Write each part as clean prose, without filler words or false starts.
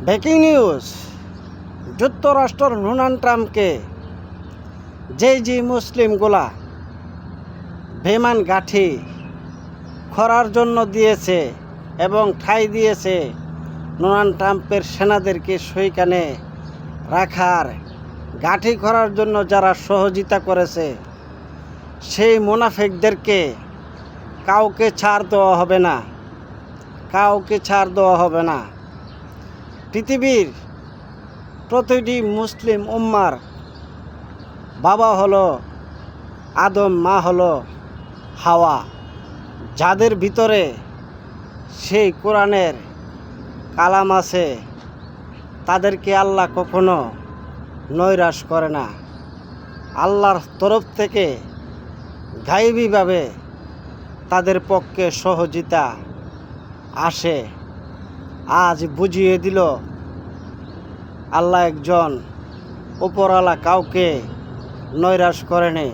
Breaking news, যুক্তরাষ্ট্র Donald ট্রাম্পকে যে মুসলিমগুলা বেমান গাঠি খরার জন্য দিয়েছে এবং ঠাঁই দিয়েছে ডোনাল্ড ট্রাম্পের সেনাদেরকে সেইখানে রাখার গাঠি করার জন্য যারা সহযোগিতা করেছে, সেই মুনাফিকদেরকে কাউকে ছাড় দেওয়া হবে না, কাউকে ছাড় দেওয়া হবে না। পৃথিবীর প্রতিটি মুসলিম উম্মার বাবা হলো আদম, মা হলো হাওয়া, যাদের ভিতরে সেই কোরআনের কালাম আছে, তাদেরকে আল্লাহ কখনো নৈরাশ করে না। আল্লাহর তরফ থেকে গায়েবীভাবে তাদের পক্ষে সহযোগিতা আসে। আজ বুঝিয়ে দিল আল্লাহ একজন, উপরওয়ালা কাউকে নৈরাশ করেনি।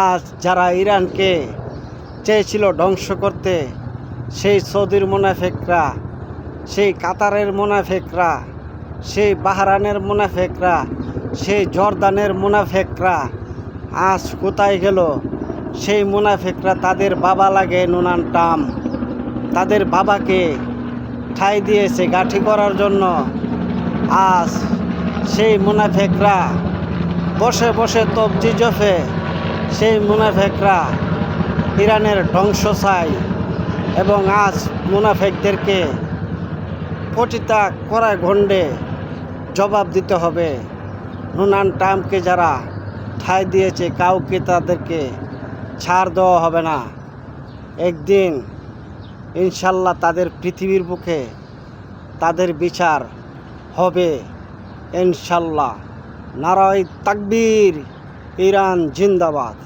আজ যারা ইরানকে চেয়েছিল ধ্বংস করতে, সেই সৌদির মুনাফিকরা, সেই কাতারের মুনাফিকরা, সেই বাহরানের মুনাফিকরা, সেই জর্দানের মুনাফিকরা আজ কোথায় গেল? সেই মুনাফিকরা তাদের বাবা লাগে ডোনাল্ড ট্রাম্প, তাদের বাবাকে ঠাঁই দিয়েছে গাঠি করার জন্য। আজ সেই মুনাফিকরা বসে বসে তবজি জফে, সেই মুনাফিকরা ইরানের ধ্বংস চায় এবং আজ মুনাফিকদেরকে প্রতিটা কড়া গণ্ডে জবাব দিতে হবে। ডোনাল্ড ট্রাম্পকে যারা ঠাঁই দিয়েছে, কাউকে তাদেরকে ছাড় দেওয়া হবে না। একদিন ইনশাল্লাহ তাদের পৃথিবীর বুকে তাদের বিচার হবে ইনশাল্লাহ। নারায়ে তাকবীর, ইরান জিন্দাবাদ।